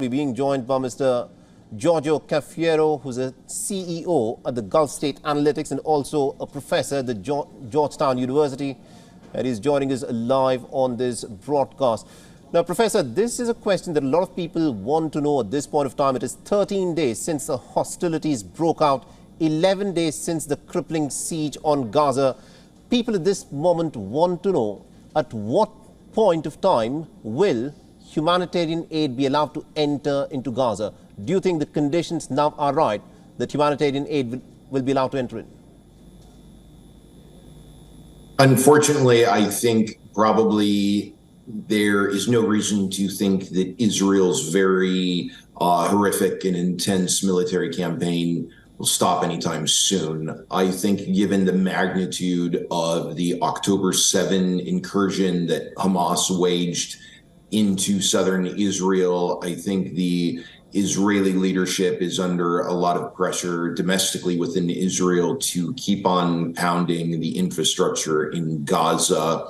We're being joined by Mr. Giorgio Cafiero, who's a CEO at the Gulf State Analytics and also a professor at the Georgetown University. And he's joining us live on this broadcast. Now, Professor, this is a question that a lot of people want to know at this point of time. It is 13 days since the hostilities broke out, 11 days since the crippling siege on Gaza. People at this moment want to know at what point of time will humanitarian aid be allowed to enter into Gaza? Do you think the conditions now are right that humanitarian aid will be allowed to enter in? Unfortunately, I think probably there is no reason to think that Israel's very horrific and intense military campaign will stop anytime soon. I think given the magnitude of the October 7 incursion that Hamas waged into southern Israel, I think the Israeli leadership is under a lot of pressure domestically within Israel to keep on pounding the infrastructure in Gaza.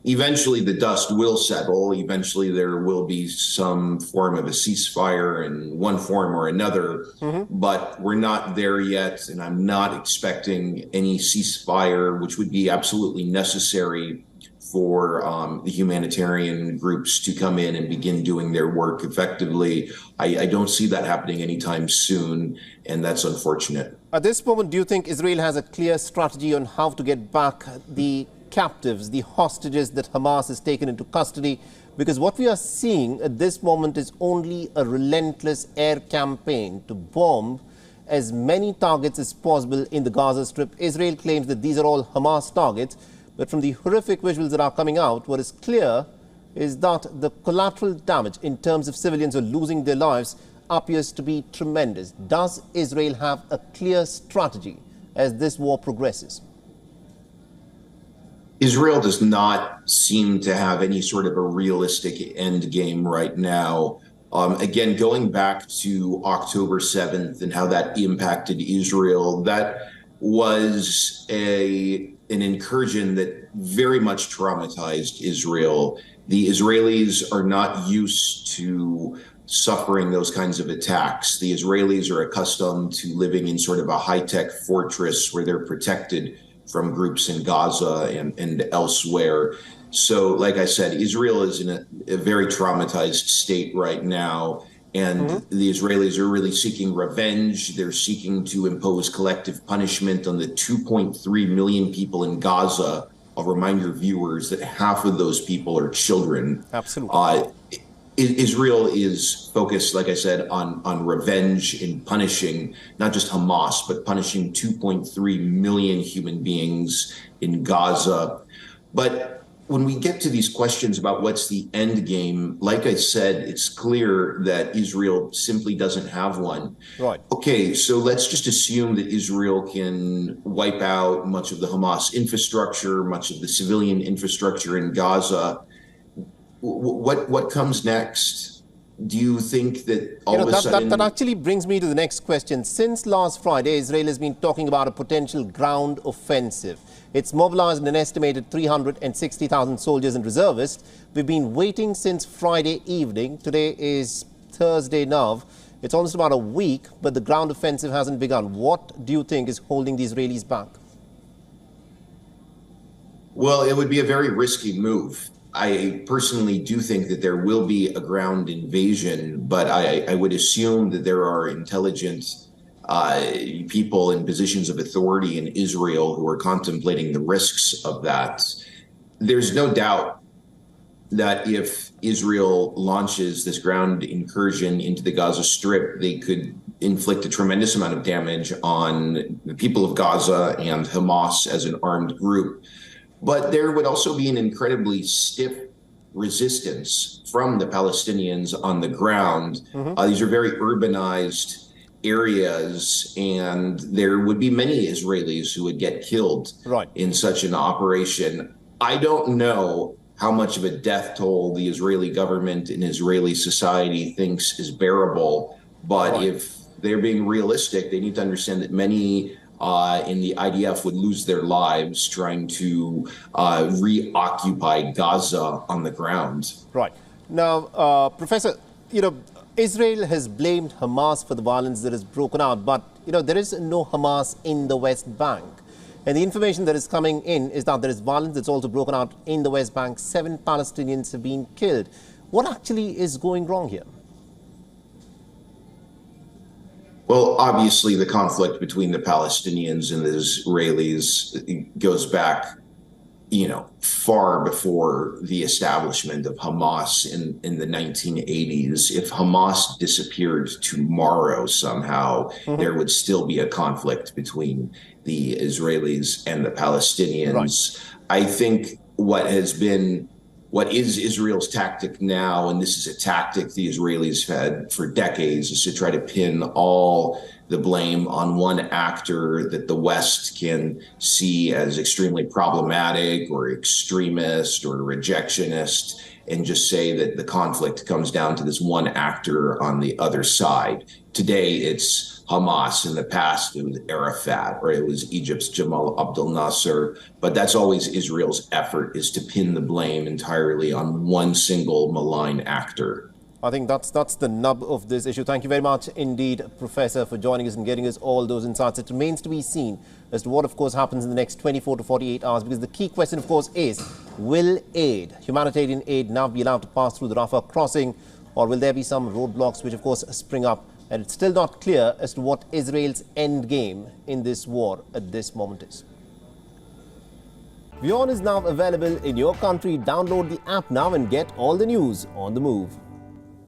Eventually, the dust will settle. Eventually, there will be some form of a ceasefire in one form or another, but we're not there yet. And I'm not expecting any ceasefire, which would be absolutely necessary for the humanitarian groups to come in and begin doing their work effectively. I don't see that happening anytime soon, and that's unfortunate. At this moment, do you think Israel has a clear strategy on how to get back the captives, the hostages that Hamas has taken into custody? Because what we are seeing at this moment is only a relentless air campaign to bomb as many targets as possible in the Gaza Strip. Israel claims that these are all Hamas targets. But from the horrific visuals that are coming out, what is clear is that the collateral damage in terms of civilians who are losing their lives appears to be tremendous. Does Israel have a clear strategy as this war progresses? Israel does not seem to have any sort of a realistic end game right now. Again, going back to October 7th and how that impacted Israel, that was an incursion that very much traumatized Israel. The Israelis are not used to suffering those kinds of attacks. The Israelis are accustomed to living in sort of a high-tech fortress where they're protected from groups in Gaza and elsewhere. So, like I said, Israel is in a very traumatized state right now. And the Israelis are really seeking revenge. They're seeking to impose collective punishment on the 2.3 million people in Gaza. I'll remind your viewers that half of those people are children. Absolutely. Israel is focused, like I said, on revenge in punishing not just Hamas, but punishing 2.3 million human beings in Gaza. But when we get to these questions about what's the end game, like I said, it's clear that Israel simply doesn't have one. Right. Okay, so let's just assume that Israel can wipe out much of the Hamas infrastructure, much of the civilian infrastructure in Gaza. What comes next? Do you think that all of a sudden... That actually brings me to the next question. Since last Friday, Israel has been talking about a potential ground offensive. It's mobilized an estimated 360,000 soldiers and reservists. We've been waiting since Friday evening. Today is Thursday now. It's almost about a week, but the ground offensive hasn't begun. What do you think is holding the Israelis back? Well, it would be a very risky move. I personally do think that there will be a ground invasion, but I would assume that there are intelligent people in positions of authority in Israel who are contemplating the risks of that. There's no doubt that if Israel launches this ground incursion into the Gaza Strip, they could inflict a tremendous amount of damage on the people of Gaza and Hamas as an armed group. But there would also be an incredibly stiff resistance from the Palestinians on the ground. These are very urbanized areas, and there would be many Israelis who would get killed in such an operation. I don't know how much of a death toll the Israeli government and Israeli society thinks is bearable, but if they're being realistic, they need to understand that many in the IDF would lose their lives trying to reoccupy Gaza on the ground. Right. Now, Professor, Israel has blamed Hamas for the violence that has broken out, but there is no Hamas in the West Bank. And the information that is coming in is that there is violence that's also broken out in the West Bank. 7 Palestinians have been killed. What actually is going wrong here? Well, obviously, the conflict between the Palestinians and the Israelis goes back, far before the establishment of Hamas in the 1980s. If Hamas disappeared tomorrow somehow, there would still be a conflict between the Israelis and the Palestinians. Right. I think what is Israel's tactic now, and this is a tactic the Israelis have had for decades, is to try to pin all the blame on one actor that the West can see as extremely problematic or extremist or rejectionist, and just say that the conflict comes down to this one actor on the other side. Today, it's Hamas. In the past, it was Arafat, or it was Egypt's Jamal Abdel Nasser. But that's always Israel's effort, is to pin the blame entirely on one single malign actor. I think that's the nub of this issue. Thank you very much indeed, Professor, for joining us and getting us all those insights. It remains to be seen as to what, of course, happens in the next 24 to 48 hours, because the key question, of course, is will humanitarian aid, now be allowed to pass through the Rafah crossing, or will there be some roadblocks which, of course, spring up? And it's still not clear as to what Israel's end game in this war at this moment is. WION is now available in your country. Download the app now and get all the news on the move.